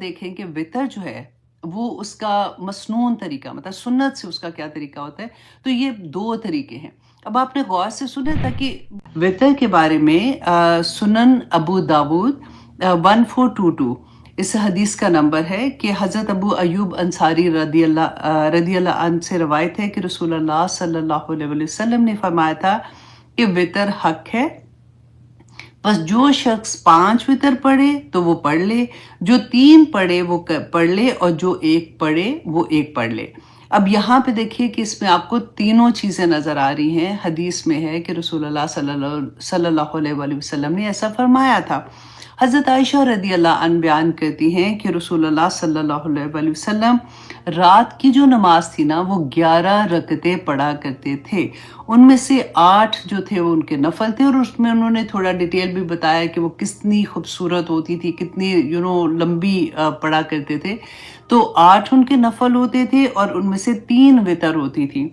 देखें कि वितर जो है वो उसका मसनून तरीका मतलब सुन्नत से उसका क्या तरीका होता है, तो ये दो तरीके हैं। अब आपने गौर से सुने ताकि वितर के बारे में सुनन अबू दाऊद 1422 इस हदीस का नंबर है कि हज़रत अबू अयूब अंसारी रदी अल्लाह अन्हु से रवायत है कि रसूलुल्लाह सल्लल्लाहु अलैहि वसल्लम ने फरमाया था कि वितर हक है, बस जो शख्स 5 वितर पढ़े तो वो पढ़ ले, जो 3 पढ़े वो पढ़ ले, और जो 1 पढ़े वो 1 पढ़ ले। अब यहाँ पे देखिए कि इसमें आपको तीनों चीज़ें नज़र आ रही हैं। हदीस में है कि रसूलुल्लाह सल्लल्लाहु अलैहि वसल्लम ने ऐसा फरमाया था। हज़रत आयशा रदी अल्लाह अन्हा बयान करती हैं कि रसूलुल्लाह सल्लल्लाहु अलैहि वसल्लम रात की जो नमाज थी ना वो 11 रकतें पढ़ा करते थे। उनमें से 8 जो थे वो उनके नफल थे, और उसमें उन्होंने थोड़ा डिटेल भी बताया कि वो कितनी खूबसूरत होती थी, कितनी लंबी पढ़ा करते थे। तो 8 उनके नफल होते थे और उनमें से 3 वितर होती थी।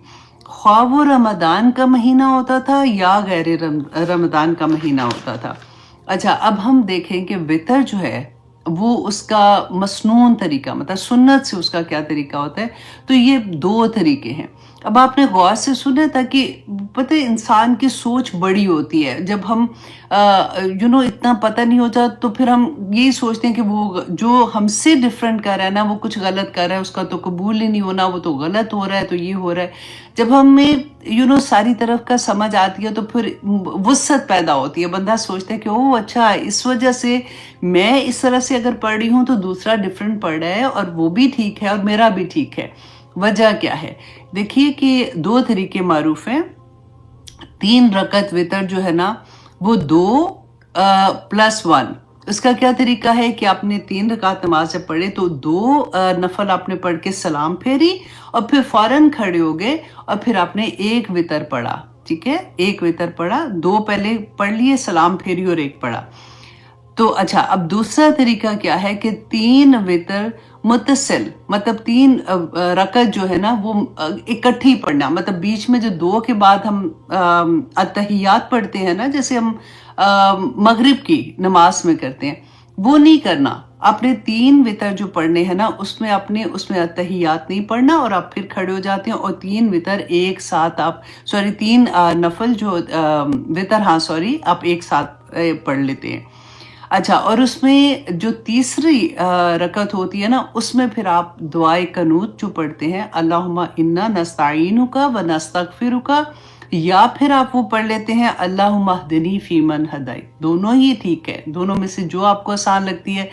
ख्वाह वो रमदान का महीना होता था या गैर रमदान का महीना होता था। अच्छा, अब हम देखें कि वितर जो है वो उसका मसनून तरीका मतलब सुन्नत से उसका क्या तरीका होता है, तो ये दो तरीके हैं। अब आपने गौर से सुने ताकि पता है इंसान की सोच बड़ी होती है। जब हम इतना पता नहीं होता तो फिर हम यही सोचते हैं कि वो जो हमसे डिफरेंट कर रहा है ना वो कुछ गलत कर रहा है, उसका तो कबूल ही नहीं होना, वो तो गलत हो रहा है, तो ये हो रहा है। जब हमें सारी तरफ का समझ आती है तो फिर वुसअत पैदा होती है। बंदा सोचता है कि ओह अच्छा, इस वजह से मैं इस तरह से अगर पढ़ रही हूँ तो दूसरा डिफरेंट पढ़ रहा है और वो भी ठीक है और मेरा भी ठीक है। वजह क्या है? देखिए कि 2 तरीके मारूफ हैं। 3 रकत वितर जो है ना वो 2 + 1। इसका क्या तरीका है कि आपने 3 रकात नमाज से पढ़े तो 2 नफल आपने पढ़ के सलाम फेरी और फिर फौरन खड़े हो गए और फिर आपने 1 वितर पढ़ा। ठीक है, 1 वितर पढ़ा, 2 पहले पढ़ लिए, सलाम फेरी और 1 पढ़ा। तो अच्छा, अब दूसरा तरीका क्या है कि 3 वितर मुतसिल मतलब 3 रकत जो है ना वो इकट्ठी पढ़ना, मतलब बीच में जो 2 के बाद हम अत्तहियात पढ़ते हैं ना, जैसे हम मगरिब की नमाज में करते हैं, वो नहीं करना। आपने 3 वितर जो पढ़ने हैं ना उसमें उसमें अत्तहियात नहीं पढ़ना और आप फिर खड़े हो जाते हैं और 3 वितर एक साथ आप 3 नफल जो वितर आप एक साथ पढ़ लेते हैं। अच्छा, और उसमें जो तीसरी रकत होती है ना उसमें फिर आप दुआए कनूत जो पढ़ते हैं, अल्लाहुम्मा इन्ना नस्तईनुका व नस्तगफिरुका, या फिर आप वो पढ़ लेते हैं अल्लाहुम्मा हदनी फीमन हदाई। दोनों ही ठीक है, दोनों में से जो आपको आसान लगती है।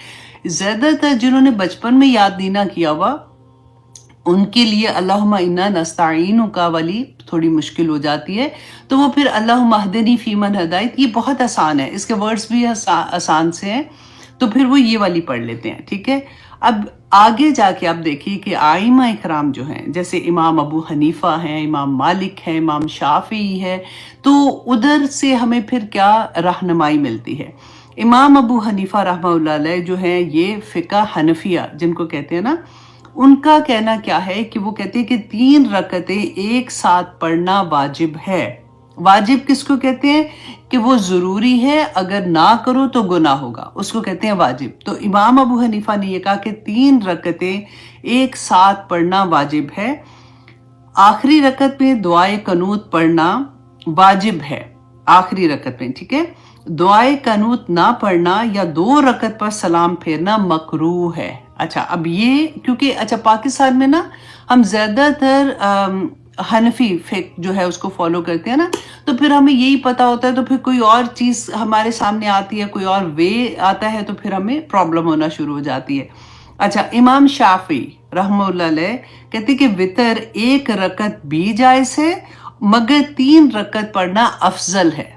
ज्यादातर जिन्होंने बचपन में याद नहीं ना किया हुआ उनके लिए अल्लाहुम्मा इन्ना नस्तईनुका वाली थोड़ी मुश्किल हो जाती है, तो वो फिर अल्लाहुम्मा हदनी फीमन हदायत, ये बहुत आसान है, इसके वर्ड्स भी आसान से हैं, तो फिर वो ये वाली पढ़ लेते हैं। ठीक है, अब आगे जाके आप देखिए कि आइमा इकराम जो हैं, जैसे इमाम अबू हनीफा हैं, इमाम मालिक हैं, इमाम शाफी है, तो उधर से हमें फिर क्या रहनुमाई मिलती है। इमाम अबू हनीफा रहमतुल्लाह अलैह जो हैं ये फ़िक़्ह हनफिया जिनको कहते हैं ना, उनका कहना क्या है कि वो कहते हैं कि 3 रकतें एक साथ पढ़ना वाजिब है। वाजिब किसको कहते हैं कि वो ज़रूरी है, अगर ना करो तो गुनाह होगा, उसको कहते हैं वाजिब। तो इमाम अबू हनीफा ने ये कहा कि 3 रकतें एक साथ पढ़ना वाजिब है। आखिरी रकत में दुआए कनूत पढ़ना वाजिब है, आखिरी रकत में। ठीक है, दुआए कनूत ना पढ़ना या 2 रकत पर सलाम फेरना मकरूह है। अच्छा, अब ये क्योंकि अच्छा पाकिस्तान में ना हम ज़्यादातर हनफी फिक्र जो है उसको फॉलो करते हैं ना, तो फिर हमें यही पता होता है, तो फिर कोई और चीज़ हमारे सामने आती है, कोई और वे आता है, तो फिर हमें प्रॉब्लम होना शुरू हो जाती है। अच्छा, इमाम शाफी रहमतुल्लाह अलैह कहते कि वितर 1 रकत भी जायज़ है मगर 3 रकत पढ़ना अफजल है।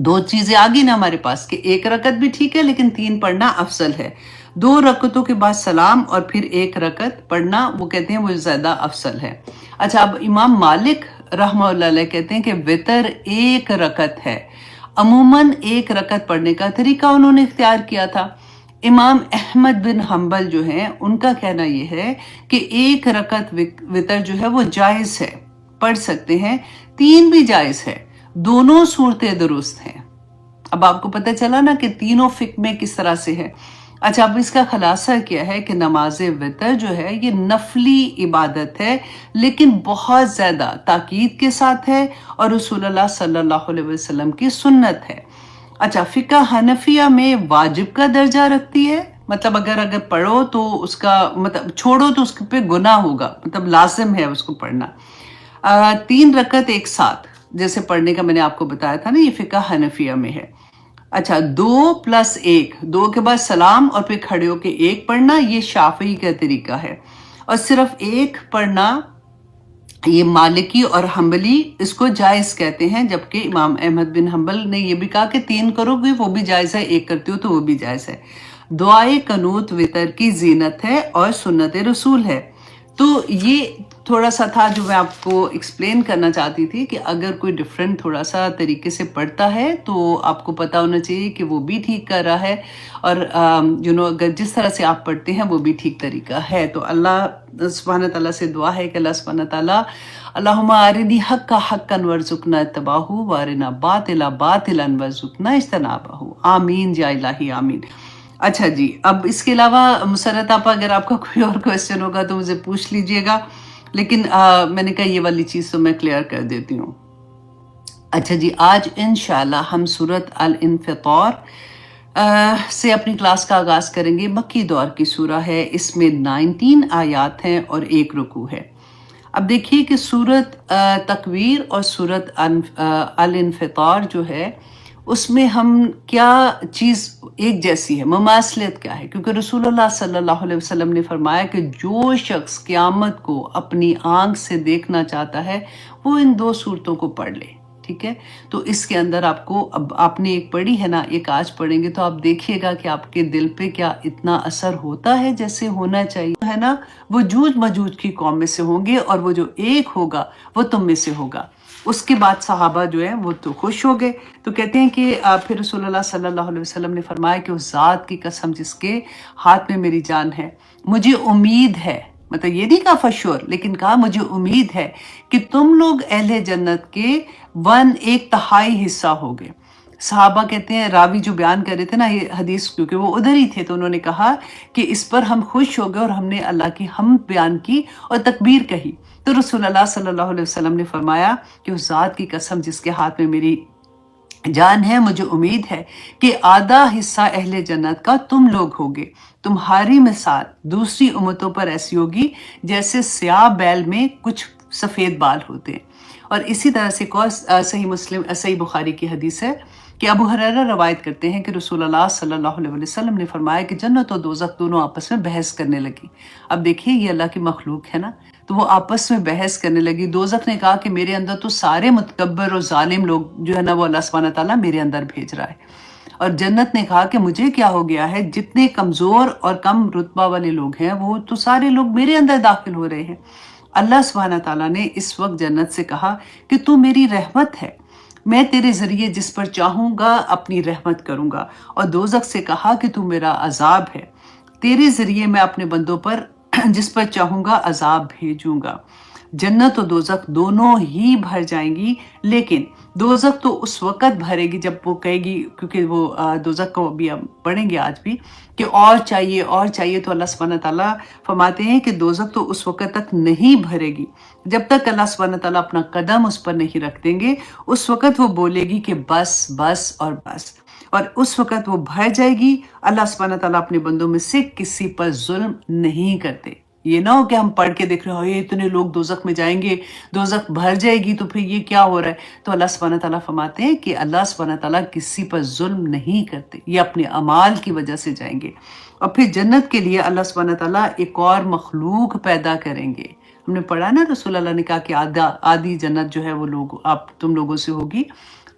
2 चीज़ें आ गई ना हमारे पास कि 1 रकत भी ठीक है लेकिन 3 पढ़ना अफजल है। 2 रकतों के बाद सलाम और फिर 1 रकत पढ़ना वो कहते हैं वो ज़्यादा अफसल है। अच्छा, अब इमाम मालिक रहमतुल्लाह अलैह कहते हैं कि वितर 1 रकत है। अमूमन 1 रकत पढ़ने का तरीका उन्होंने इख्तियार किया था। इमाम अहमद बिन हम्बल जो हैं उनका कहना ये है कि 1 रकत वितर जो है वो जायज़ है, पढ़ सकते हैं, 3 भी जायज़ है, दोनों सूरतें दुरुस्त हैं। अब आपको पता चला ना कि तीनों फिक्र में किस तरह से है। अच्छा, अब इसका खुलासा क्या है कि नमाज वितर जो है ये नफली इबादत है, लेकिन बहुत ज़्यादा ताकीद के साथ है और रसूलुल्लाह सल्लल्लाहु अलैहि वसल्लम की सुन्नत है। अच्छा, फ़िक़्ह हनफिया में वाजिब का दर्जा रखती है, मतलब अगर पढ़ो तो उसका मतलब छोड़ो तो उसके पे गुनाह होगा, मतलब लाजिम है उसको पढ़ना। 3 रकत एक साथ जैसे पढ़ने का मैंने आपको बताया था ना, ये फ़िक़्ह हनफिया में है। अच्छा, 2 प्लस 1, 2 के बाद सलाम और फिर खड़े होके 1 पढ़ना, ये शाफ़ी का तरीका है। और सिर्फ 1 पढ़ना ये मालिकी और हम्बली इसको जायज़ कहते हैं, जबकि इमाम अहमद बिन हम्बल ने ये भी कहा कि 3 करोगे वो भी जायज़ है, 1 करते हो तो वो भी जायज़ है। दुआए कनूत वितर की ज़ीनत है और सुन्नत रसूल है। तो ये थोड़ा सा था जो मैं आपको एक्सप्लेन करना चाहती थी कि अगर कोई डिफरेंट थोड़ा सा तरीके से पढ़ता है तो आपको पता होना चाहिए कि वो भी ठीक कर रहा है, और अगर जिस तरह से आप पढ़ते हैं वो भी ठीक तरीका है। तो अल्लाह सुब्हान तआला से दुआ है कि अल्लाह सुब्हान तआला अल्लाहुम्मा अरिनी हक्का हक्कन वर्ज़ुक़ना इत्तिबाहु व अरिना बातिला बातिलन वर्ज़ुक़ना इज्तनाबहु। आमीन या इलाही आमीन। अच्छा जी, अब इसके अलावा मुसर्रत आपा, अगर आपका कोई और क्वेश्चन होगा तो मुझे पूछ लीजिएगा, लेकिन मैंने कहा ये वाली चीज़ तो मैं क्लियर कर देती हूँ। अच्छा जी, आज इंशाल्लाह हम सूरत अल इन्फ़ितार से अपनी क्लास का आगाज़ करेंगे। मक्की दौर की सूरा है, इसमें 19 आयात हैं और 1 रुकू है। अब देखिए कि सूरत तकवीर और सूरत अल इन्फ़ितार जो है उसमें हम क्या चीज़ एक जैसी है, मुमासलत क्या है, क्योंकि रसूलुल्लाह सल्लल्लाहु अलैहि वसल्लम ने फरमाया कि जो शख्स क़यामत को अपनी आँख से देखना चाहता है वो इन 2 सूरतों को पढ़ ले। ठीक है, तो इसके अंदर आपको, अब आपने एक पढ़ी है ना, एक आज पढ़ेंगे तो आप देखिएगा कि आपके दिल पे क्या इतना असर होता है जैसे होना चाहिए, है ना। वो जूझ मजूज की कौम में से होंगे और वो जो एक होगा वो तुम में से होगा। उसके बाद सहाबा जो है वो तो खुश हो गए। तो कहते हैं कि फिर रसूलुल्लाह सल्लल्लाहु अलैहि वसल्लम ने फरमाया कि उस ज़ात की कसम जिसके हाथ में मेरी जान है, मुझे उम्मीद है, मतलब ये नहीं कहा फश्योर, लेकिन कहा मुझे उम्मीद है कि तुम लोग अहले जन्नत के 1/3 हिस्सा होगे। सहाबा कहते हैं, रावी जो बयान कर रहे थे ना ये हदीस, क्योंकि वो उधर ही थे, तो उन्होंने कहा कि इस पर हम खुश हो गए और हमने अल्लाह की हम्द बयान की और तकबीर कही। तो रसूलुल्लाह सल्लल्लाहु अलैहि वसल्लम ने फरमाया कि उस ज़ात की कसम जिसके हाथ में मेरी जान है, मुझे उम्मीद है कि आधा हिस्सा अहले जन्नत का तुम लोग होगे। तुम्हारी मिसाल दूसरी उम्मतों पर ऐसी होगी जैसे स्याह बैल में कुछ सफ़ेद बाल होते हैं। और इसी तरह से एक और सही बुखारी की हदीस है कि अबू हुरैरा रवायत करते हैं कि रसूलुल्लाह सल्लल्लाहु अलैहि वसल्लम ने फरमाया कि जन्नत और दोज़ख दोनों आपस में बहस करने लगी। अब देखिए ये अल्लाह की मखलूक है ना, तो वो आपस में बहस करने लगी। दोज़ख ने कहा कि मेरे अंदर तो सारे मुतकब्बर और जालिम लोग जो है ना वो अल्लाह सुब्हानहू व तआला मेरे अंदर भेज रहा है। और जन्नत ने कहा कि मुझे क्या हो गया है, जितने कमज़ोर और कम रुतबा वाले लोग हैं वो तो सारे लोग मेरे अंदर दाखिल हो रहे हैं। अल्लाह सुब्हानहू व तआला ने इस वक्त जन्नत से कहा कि तू मेरी रहमत है, मैं तेरे ज़रिए जिस पर चाहूँगा अपनी रहमत करूँगा। और दोज़ख से कहा कि तू मेरा अज़ाब है, तेरे ज़रिए मैं अपने बंदों पर जिस पर चाहूँगा अज़ाब भेजूँगा। जन्नत और दोज़ख दोनों ही भर जाएंगी, लेकिन दोज़ख तो उस वक़्त भरेगी जब वो कहेगी, क्योंकि वो दोज़ख को भी हम पढ़ेंगे आज भी कि और चाहिए। तो अल्लाह सुब्हानहू व तआला फरमाते हैं कि दोज़ख तो उस वक़्त तक नहीं भरेगी जब तक अल्लाह सुब्हानहू व तआला अपना कदम उस पर नहीं रख देंगे। उस वक़्त वो बोलेगी कि बस बस और बस, और उस वक़्त वो भर जाएगी। अल्लाह सुब्हानहू व तआला अपने बंदों में से किसी पर जुल्म नहीं करते। ये ना हो कि हम पढ़ के देख रहे हो ये इतने लोग दोज़ख में जाएंगे, दोज़ख भर जाएगी, तो फिर ये क्या हो रहा है। तो अल्लाह सुब्हानहू व तआला फरमाते हैं कि अल्लाह सुब्हानहू व तआला किसी पर जुल्म नहीं करते, ये अपने अमाल की वजह से जाएंगे। और फिर जन्नत के लिए अल्लाह सुब्हानहू व तआला एक और मखलूक पैदा करेंगे। हमने पढ़ा ना, रसूल अल्लाह ने कहा कि आधी जन्नत जो है वो लोग आप तुम लोगों से होगी,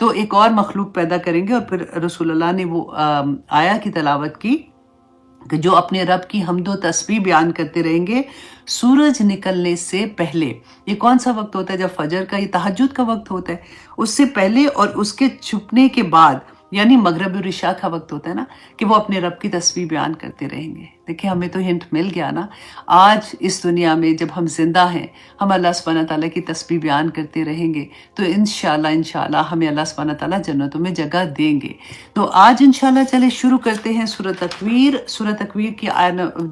तो एक और मखलूक पैदा करेंगे। और फिर रसूल अल्लाह ने वो आया की तलावत की कि जो अपने रब की हम्दो तस्बीह बयान करते रहेंगे सूरज निकलने से पहले। ये कौन सा वक्त होता है? जब फजर का, ये तहज्जुद का वक्त होता है, उससे पहले और उसके छुपने के बाद, यानी मगरिब और इशा का वक्त होता है ना, कि वो अपने रब की तस्बीह बयान करते रहेंगे। देखिए हमें तो हिंट मिल गया ना। आज इस दुनिया में जब हम ज़िंदा हैं, हम अल्लाह सुब्हानहू व तआला की तस्बीह बयान करते रहेंगे, तो इंशाअल्लाह हमें अल्लाह सुब्हानहू व तआला जन्नतों में जगह देंगे। तो आज इंशाअल्लाह चलिए शुरू करते हैं सूरह तकवीर। सूरह तकवीर की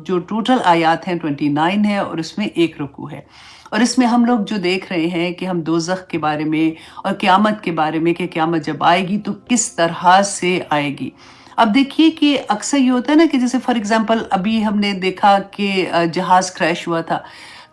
जो टोटल आयत हैं 29 है और उसमें 1 रुकू है। और इसमें हम लोग जो देख रहे हैं कि हम दोज़ख के बारे में और क़यामत के बारे में कि क़यामत जब आएगी तो किस तरह से आएगी। अब देखिए कि अक्सर ये होता है ना कि जैसे फॉर एग्ज़ाम्पल अभी हमने देखा कि जहाज़ क्रैश हुआ था,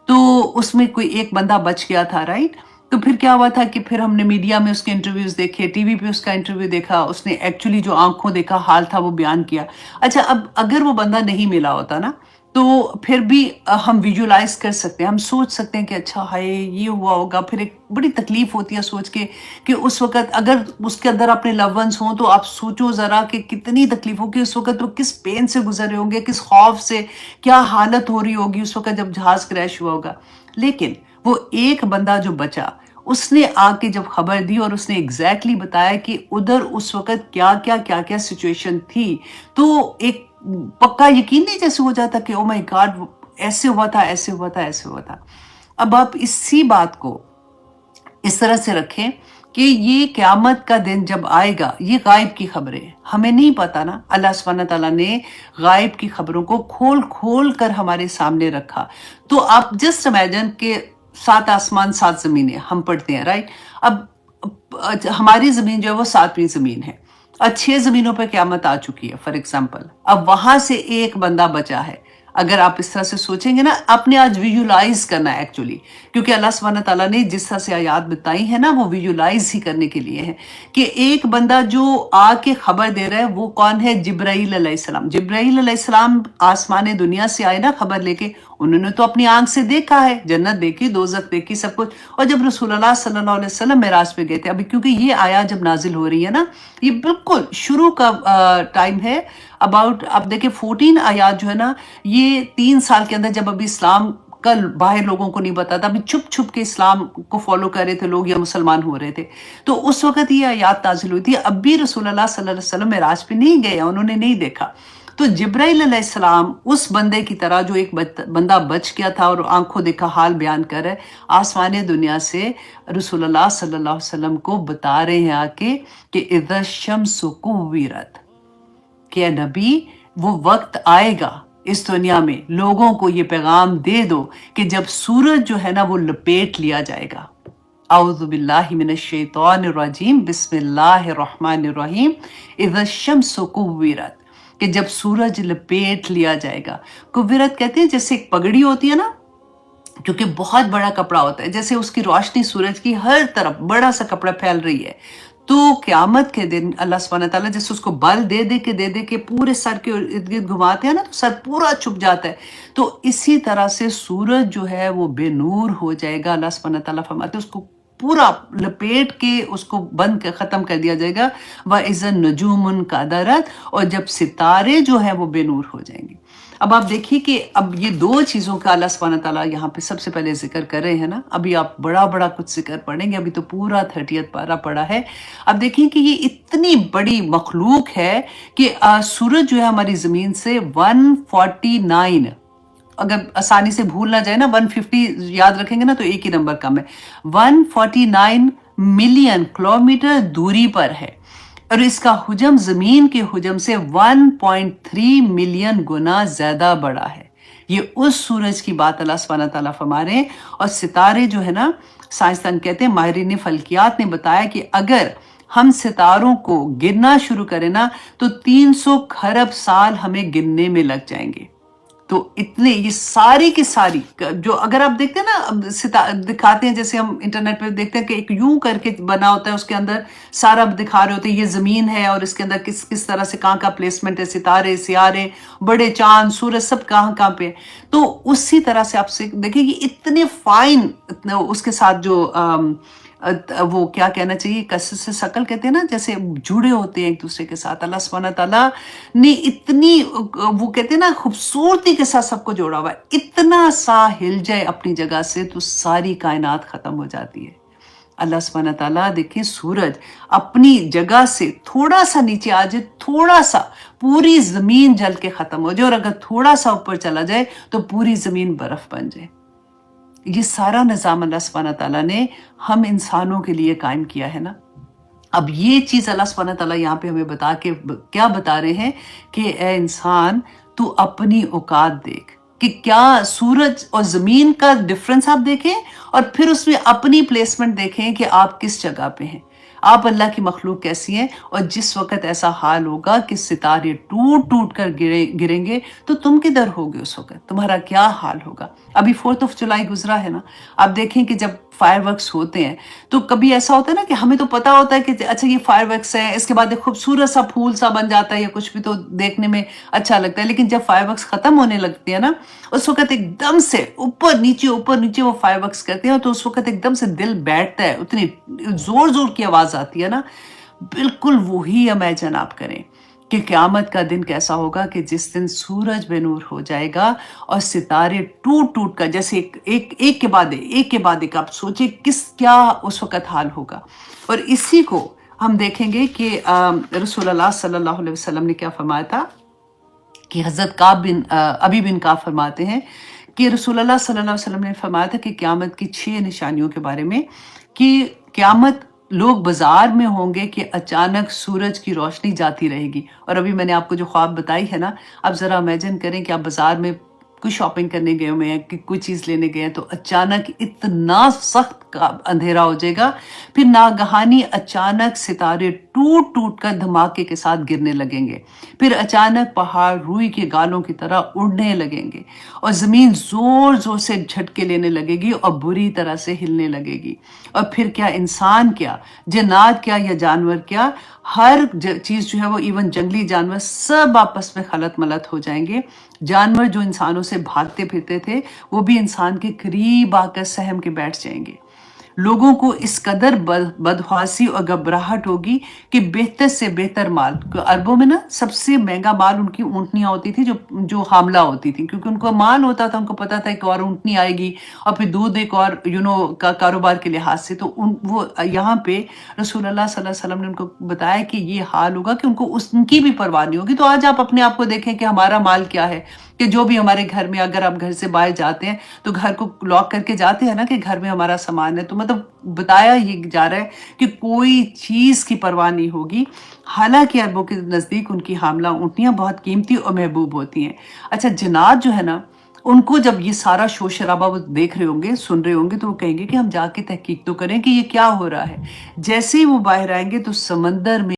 तो उसमें कोई एक बंदा बच गया था, राइट? तो फिर क्या हुआ था कि फिर हमने मीडिया में उसके इंटरव्यूज़ देखे, टीवी पे उसका इंटरव्यू देखा, उसने एक्चुअली जो आँखों देखा हाल था वो बयान किया। अच्छा, अब अगर वो बंदा नहीं मिला होता ना, तो फिर भी हम विजुअलाइज़ कर सकते हैं, हम सोच सकते हैं कि अच्छा हाय ये हुआ होगा। फिर एक बड़ी तकलीफ़ होती है सोच के कि उस वक़्त अगर उसके अंदर अपने लव्ड वन्स हों, तो आप सोचो ज़रा कि कितनी तकलीफ़ होगी उस वक़्त, वो किस पेन से गुज़र रहे होंगे, किस खौफ़ से, क्या हालत हो रही होगी उस वक़्त जब जहाज़ क्रैश हुआ होगा। लेकिन वो एक बंदा जो बचा, उसने आके जब खबर दी और उसने एग्ज़ैक्टली बताया कि उधर उस वक़्त क्या-क्या सिचुएशन थी, तो एक पक्का यकीन नहीं जैसे हो जाता कि ओह माय गॉड ऐसे हुआ था, ऐसे हुआ था, ऐसे हुआ था। अब आप इसी बात को इस तरह से रखें कि ये क़यामत का दिन जब आएगा, ये गायब की खबरें हैं, हमें नहीं पता ना। अल्लाह सुब्हानहू व तआला ने गायब की खबरों को खोल-खोल कर हमारे सामने रखा। तो आप जस्ट इमेजिन कि 7 आसमान 7 ज़मीनें हम पढ़ते हैं, राइट? अब हमारी ज़मीन जो है वो 7वीं ज़मीन है। 6 ज़मीनों पे क़यामत आ चुकी है फॉर एग्ज़ाम्पल। अब वहाँ से एक बंदा बचा है। अगर आप इस तरह से सोचेंगे ना, आपने आज विजुअलाइज़ करना है एक्चुअली, क्योंकि अल्लाह सुब्हानहू व तआला ने जिस तरह से आयत बताई है ना, वो विजुअलाइज़ ही करने के लिए है कि एक बंदा जो आके खबर दे रहा है वो कौन है? जिब्राईल अलैहिस्सलाम। जिब्राईल अलैहिस्सलाम आसमाने दुनिया से आए ना खबर लेके, उन्होंने तो अपनी आँख से देखा है, जन्नत देखी, दोज़ख देखी, सब कुछ। और जब रसूलुल्लाह सल्लल्लाहु अलैहि वसल्लम मेराज पे गए थे, अभी क्योंकि ये आयत जब नाज़िल हो रही है ना, ये बिल्कुल शुरू का टाइम है। अबाउट आप देखिए 14 आयत जो है ना, ये 3 साल के अंदर जब अभी इस्लाम कल बाहर लोगों को नहीं पता था, अभी छुप-छुप के इस्लाम को फ़ॉलो कर रहे थे लोग या मुसलमान हो रहे थे। तो उस वक़्त ये आयत नाज़िल हुई थी। अब भी रसूलुल्लाह सल्लल्लाहु अलैहि वसल्लम मेराज पे नहीं गए, उन्होंने नहीं देखा। तो जिब्राईल अलैहिस्सलाम उस बंदे की तरह जो एक बंदा बच गया था और आँखों देखा हाल बयान कर रहा है, आसमानी दुनिया से रसूलुल्लाह सल्लल्लाहु अलैहि वसल्लम को बता रहे हैं आके कि इज़ा शम्सु कुव्विरत, कि नबी वो वक़्त आएगा इस दुनिया में, लोगों को ये पैगाम दे दो कि जब सूरज जो है ना वो लपेट लिया जाएगा। औज़ु बिल्लाहि मिनश शैतानिर रजीम, बिस्मिल्लाहिर रहमानिर रहीम। इज़ा शम्सु कुव्विरत, कि जब सूरज लपेट लिया जाएगा। कुव्विरत कहते हैं जैसे एक पगड़ी होती है ना, क्योंकि बहुत बड़ा कपड़ा होता है, जैसे उसकी रोशनी सूरज की हर तरफ बड़ा सा कपड़ा फैल रही है। तो क़यामत के दिन अल्लाह सुब्हानहू व तआला जैसे उसको बल दे के पूरे सर के इर्द-गिर्द घुमाते हैं ना, तो सर पूरा छुप जाता है। तो इसी तरह से सूरज जो है वो बेनूर हो जाएगा। अल्लाह सुब्हानहू व तआला फरमाते हैं उसको पूरा लपेट के उसको बंद कर ख़त्म कर दिया जाएगा। व इज़न नजूमुन कदरत, और जब सितारे जो हैं वो बेनूर हो जाएंगे। अब आप देखिए कि अब ये 2 चीज़ों का अल्लाह सुब्हानहू व तआला यहाँ पे सबसे पहले ज़िक्र कर रहे हैं ना। अभी आप बड़ा-बड़ा कुछ ज़िक्र पढ़ेंगे, अभी तो पूरा 30th पारा पढ़ा है। अब देखिए कि ये इतनी बड़ी मखलूक है कि सूरज जो है हमारी ज़मीन से 149, अगर आसानी से भूल ना जाए ना, 150 याद रखेंगे ना तो एक ही नंबर कम है, 149 मिलियन किलोमीटर दूरी पर है। और इसका हुजम ज़मीन के हुजम से 1.3 मिलियन गुना ज़्यादा बड़ा है। ये उस सूरज की बात अल्लाह सुब्हानहू व तआला फरमा रहे हैं। और सितारे जो है ना, साइंसदान कहते हैं, माहिरीन फल्कियात ने बताया कि अगर हम सितारों को गिनना शुरू करें ना, तो 300 खरब साल हमें गिनने में लग जाएंगे। तो इतने ये सारी की सारी जो अगर आप देखते हैं ना, दिखाते हैं जैसे हम इंटरनेट पे देखते हैं कि एक यूं करके बना होता है, उसके अंदर सारा दिखा रहे होते हैं ये ज़मीन है और इसके अंदर किस किस तरह से कहाँ का प्लेसमेंट है, सितारे, सियारे, बड़े चांद, सूरज सब कहाँ पे। तो उसी तरह से आप देखिए कि इतने फाइन उसके साथ जो वो क्या कहना चाहिए, कसर से शकल कहते हैं ना, जैसे जुड़े होते हैं एक दूसरे के साथ। अल्लाह सुब्हानहू व तआला ने इतनी वो कहते हैं ना खूबसूरती के साथ सबको जोड़ा हुआ है। इतना सा हिल जाए अपनी जगह से तो सारी कायनात खत्म हो जाती है। अल्लाह सुब्हानहू तआला देखिए सूरज अपनी जगह से थोड़ा सा नीचे आ जाए, थोड़ा सा पूरी जमीन जल के खत्म हो जाए, और अगर थोड़ा सा ऊपर चला जाए तो पूरी जमीन बर्फ बन जाए। ये सारा निज़ाम अल्लाह सुब्हानहू तआला ने हम इंसानों के लिए कायम किया है ना। अब ये चीज़ अल्लाह सुब्हानहू तआला यहाँ पे हमें क्या बता रहे हैं कि ए इंसान, तू अपनी औकात देख, कि क्या सूरज और ज़मीन का डिफरेंस आप देखें, और फिर उसमें अपनी प्लेसमेंट देखें कि आप किस जगह पे हैं। आप अल्लाह की मखलूक कैसी हैं, और जिस वक़्त ऐसा हाल होगा कि सितारे टूट-टूट कर गिरेंगे, तो तुम किधर होगे उस वक़्त? तुम्हारा क्या हाल होगा? अभी 4th ऑफ जुलाई गुज़रा है ना, आप देखें कि जब फायरवर्क्स होते हैं, तो कभी ऐसा होता है ना कि हमें तो पता होता है कि अच्छा ये फायरवर्क्स है, इसके बाद एक खूबसूरत सा फूल सा बन जाता है या कुछ भी, तो देखने में अच्छा लगता है। लेकिन जब फायरवर्क्स खत्म होने लगती है ना, उस वक़्त एकदम से ऊपर नीचे वो फायरवर्क्स करते हैं, तो उस वक़्त एकदम से दिल बैठता है, उतनी ज़ोर-ज़ोर की आवाज़ आती है ना। बिल्कुल वही इमेजिन आप करें कि क़यामत का दिन कैसा होगा, कि जिस दिन सूरज बेनूर हो जाएगा और सितारे टूट-टूट कर, जैसे एक के बाद एक आप सोचिए क्या उस वक़्त हाल होगा। और इसी को हम देखेंगे कि रसूलुल्लाह सल्लल्लाहु अलैहि वसल्लम ने क्या फरमाया था, कि हज़रत अबी बिन काब फरमाते हैं कि रसूलुल्लाह सल्लल्लाहु अलैहि वसल्लम ने फरमाया था कि क़यामत की 6 निशानियों के बारे में, कि क़यामत लोग बाजार में होंगे कि अचानक सूरज की रोशनी जाती रहेगी। और अभी मैंने आपको जो ख्वाब बताई है ना, आप ज़रा इमेजिन करें कि आप बाजार में कोई शॉपिंग करने गए हुए हैं, कि कोई चीज़ लेने गए हैं, तो अचानक इतना सख्त अंधेरा हो जाएगा, फिर नागहानी अचानक सितारे टूट-टूट कर धमाके के साथ गिरने लगेंगे, फिर अचानक पहाड़ रुई के गालों की तरह उड़ने लगेंगे, और ज़मीन ज़ोर-ज़ोर से झटके लेने लगेगी और बुरी तरह से हिलने लगेगी। और फिर क्या इंसान क्या, जिन्नात क्या या जानवर क्या, हर चीज़ जो है वो, इवन जंगली जानवर, सब आपस में खलत-मलत हो जाएंगे। जानवर जो इंसानों से भागते फिरते थे, वो भी इंसान के करीब आकर सहम के बैठ जाएंगे। लोगों को इस कदर बदहवासी और घबराहट होगी कि बेहतर से बेहतर माल, अरबों में ना सबसे महंगा माल उनकी ऊँटनियाँ होती थी, जो हामला होती थी, क्योंकि उनको माल होता था, उनको पता था एक और ऊँटनी आएगी और फिर दूध एक और का कारोबार के लिहाज से। तो वो यहाँ पे रसूलुल्लाह सल्लल्लाहु अलैहि वसल्लम ने उनको बताया कि ये हाल होगा, कि उनको उनकी भी परवाह नहीं होगी। तो आज आप अपने आप को देखें कि हमारा माल क्या है, कि जो भी हमारे घर में, अगर आप घर से बाहर जाते हैं तो घर को लॉक करके जाते हैं ना, कि घर में हमारा सामान है। तो मतलब बताया ये जा रहा है कि कोई चीज़ की परवाह नहीं होगी। हालाँकि अरबों के नज़दीक उनकी हामला ऊँटनियाँ बहुत कीमती और महबूब होती हैं। अच्छा, जिन्नात जो है ना, उनको जब ये सारा शोर-शराबा वो देख रहे होंगे, सुन रहे होंगे, तो वो कहेंगे कि हम जाके तहकीक तो करें कि ये क्या हो रहा है। जैसे ही वो बाहर आएँगे तो समंदर में